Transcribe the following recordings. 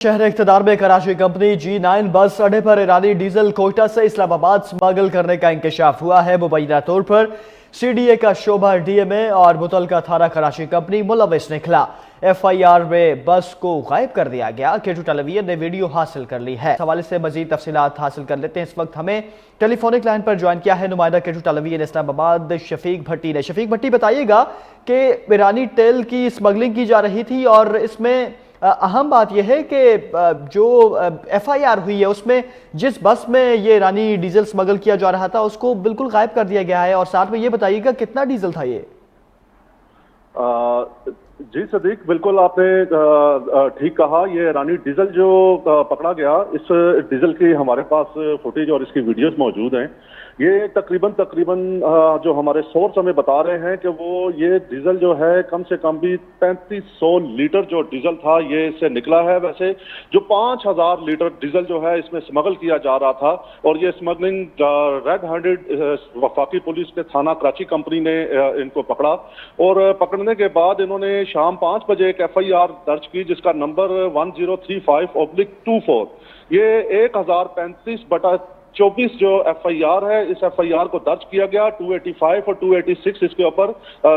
शहर इख्तिदार में Karachi company G9 बस अड्डे पर ईरानी डीजल कोयटा से इस्लामाबाद स्मगल करने का इंकशाफ हुआ है। मुबैना तौर पर CDA का शोबा DMA और मुतलका थाना कराची कंपनी मुलविस निकला। FIR में बस को गायब कर दिया गया। K2 टेलीविजन ने वीडियो हासिल कर ली है। इस हवाले से मजीद तफसीलात हासिल कर लेते हैं। इस वक्त हमें टेलीफोनिक लाइन पर ज्वाइन किया है नुमाइंदा K2 टेलीविजन इस्लामाबाद शफीक भट्टी ने। शफीक भट्टी, बताइएगा कि ईरानी तेल की स्मगलिंग की जा रही थी और इसमें अहम बात यह है कि जो FIR हुई है उसमें जिस बस में ये ईरानी डीजल स्मगल किया जा रहा था उसको बिल्कुल गायब कर दिया गया है। और साथ में ये बताइएगा कितना डीजल था ये? जी सदीक, बिल्कुल आपने ठीक कहा। ये ईरानी डीजल जो पकड़ा गया, इस डीजल की हमारे पास फुटेज और इसकी वीडियोस मौजूद हैं। ये तकरीबन जो हमारे सोर्स हमें बता रहे हैं कि वो ये डीजल जो है कम से कम भी 3500 लीटर जो डीजल था ये इससे निकला है। वैसे जो 5000 लीटर डीजल जो है इसमें स्मगल किया जा रहा था और ये स्मगलिंग रेड हैंडेड वफाकी पुलिस के थाना कराची कंपनी ने इनको पकड़ा और पकड़ने के बाद इन्होंने शाम 5 बजे एक FIR दर्ज की जिसका नंबर 1035/24। ये 1035/24 जो FIR है, इस FIR को दर्ज किया गया। 285 और 286 इसके ऊपर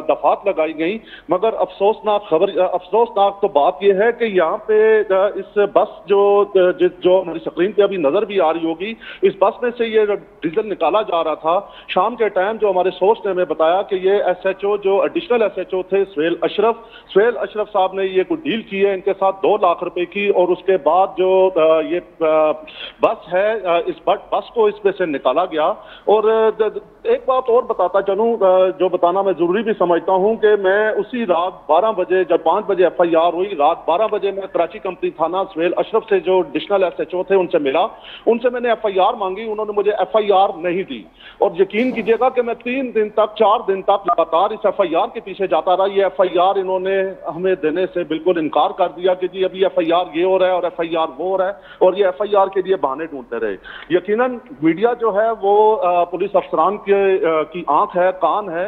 दफात लगाई गई। मगर अफसोसनाक तो बात यह है कि यहाँ पे इस बस जो हमारी स्क्रीन पे अभी नजर भी आ रही होगी, इस बस में से ये डीजल निकाला जा रहा था। शाम के टाइम जो हमारे सोर्स ने हमें बताया कि ये SHO जो एडिशनल SHO थे सुहेल अशरफ साहब ने ये कोई डील की है इनके साथ 2 लाख रुपए की। और उसके बाद जो ये बस है, इस बस को इसमें से निकाला गया। और एक बात और बताता चलूं, जो बताना मैं जरूरी भी समझता हूं कि मैं उसी रात 12 बजे, जब 5 बजे FIR हुई, रात 12 बजे मैं कराची कंपनी थाना सुहेल अशरफ से जो एडिशनल SHO थे उनसे मिला। उनसे मैंने FIR मांगी, उन्होंने मुझे FIR नहीं दी। और यकीन कीजिएगा कि मैं 4 दिन तक लगातार इस FIR के पीछे जाता रहा। ये FIR इन्होंने हमें देने से बिल्कुल इनकार कर दिया कि जी अभी FIR ये हो रहा है और FIR वो हो रहा है, और ये FIR के लिए बहाने ढूंढते रहे। यकीनन मीडिया जो है वो पुलिस अफसरान की आंख है, कान है।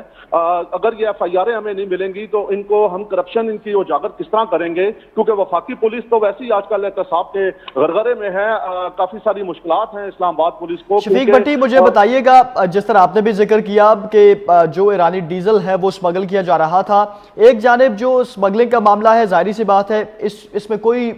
अगर ये FIR हमें नहीं मिलेंगी तो इनको हम करप्शन इनकी उजागर किस तरह करेंगे, क्योंकि वफाकी पुलिस तो वैसे ही आजकल एहतसाब के गरगरे में है। काफी सारी मुश्किलात हैं इस्लामाबाद पुलिस को। शफीक भट्टी, मुझे बताइएगा, जिस तरह आपने भी जिक्र किया कि जो ईरानी डीजल है वो स्मगल किया जा रहा था, एक जानिब जो स्मगलिंग का मामला है, जाहिर सी बात है इसमें कोई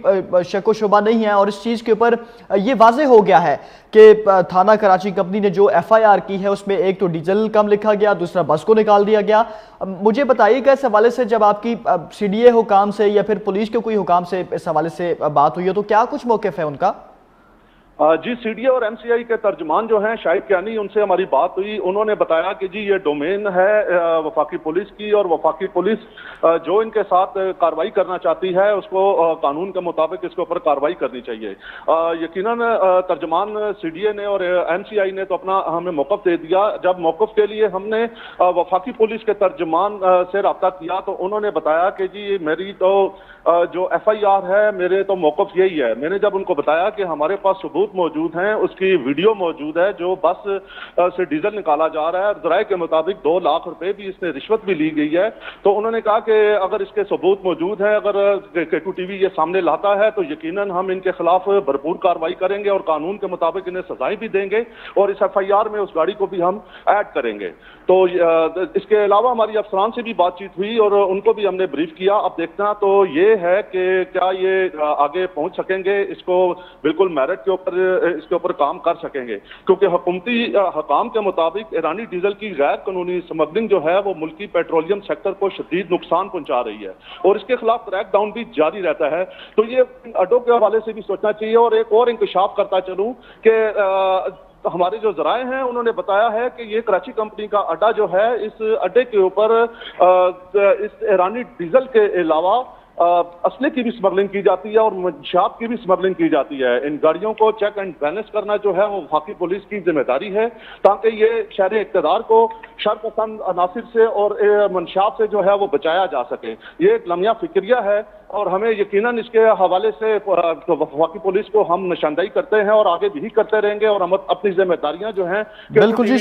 शक व शुबा नहीं है और इस चीज के ऊपर ये वाजे हो गया है कि थाना कराची कंपनी ने जो FIR की है उसमें एक तो डीजल कम लिखा गया, दूसरा बस को निकाल दिया गया। मुझे बताइएगा इस हवाले से जब आपकी CDA हुकाम से या फिर पुलिस के कोई हुकाम से इस हवाले से बात हुई है तो क्या कुछ मौक़िफ़ है उनका? जी, CDA और MCI के तर्जुमान जो हैं शाहिद कियानी, उनसे हमारी बात हुई। उन्होंने बताया कि जी ये डोमेन है वफाकी पुलिस की और वफाकी पुलिस जो इनके साथ कार्रवाई करना चाहती है उसको कानून के मुताबिक इसके ऊपर कार्रवाई करनी चाहिए। यकीनन तर्जुमान CDA ने और MCI ने तो अपना हमें मौक़िफ़ दे दिया। जब मौक़िफ़ के लिए हमने वफाकी पुलिस के तर्जुमान से रब्ता किया तो उन्होंने बताया कि जी मेरी तो जो FIR है, मेरे तो मौक़िफ़ यही है। मैंने जब उनको बताया कि हमारे पास सबूत मौजूद हैं, उसकी वीडियो मौजूद है जो बस से डीजल निकाला जा रहा है, जराये के मुताबिक 2 लाख रुपए भी इसने रिश्वत भी ली गई है, तो उन्होंने कहा कि अगर इसके सबूत मौजूद हैं, अगर K2 TV ये सामने लाता है तो यकीनन हम इनके खिलाफ भरपूर कार्रवाई करेंगे और कानून के मुताबिक इन्हें सजाएं भी देंगे और इस FIR में उस गाड़ी को भी हम ऐड करेंगे। तो इसके अलावा हमारी अफसरान से भी बातचीत हुई और उनको भी हमने ब्रीफ किया। अब देखना तो ये है कि क्या ये आगे पहुंच सकेंगे, इसको बिल्कुल मेरिट के ऊपर इसके ऊपर काम कर सकेंगे, क्योंकि हुकूमती हकाम के मुताबिक ईरानी डीजल की गैर कानूनी स्मगलिंग जो है वो मुल्की पेट्रोलियम सेक्टर को शदीद नुकसान पहुंचा रही है और इसके खिलाफ क्रैकडाउन भी जारी रहता है। तो ये अड्डों के हवाले से भी सोचना चाहिए। और एक और इंकशाफ करता चलूं कि हमारे जो जराए हैं उन्होंने बताया है कि ये कराची कंपनी का अड्डा जो है, इस अड्डे के ऊपर इस ईरानी डीजल के अलावा असले की भी स्मगलिंग की जाती है और मंशात की भी स्मगलिंग की जाती है। इन गाड़ियों को चेक एंड बैलेंस करना जो है वो वफाकी पुलिस की जिम्मेदारी है, ताकि ये शहर इक़्तिदार को शरपसंद अनासिर से और मंशात से जो है वो बचाया जा सके। ये एक लम्हा फिक्रिया है और हमें यकीनन इसके हवाले से वफाकी पुलिस को हम निशानदेही करते हैं और आगे भी करते रहेंगे और हम अपनी जिम्मेदारियां जो हैं बिल्कुल जी।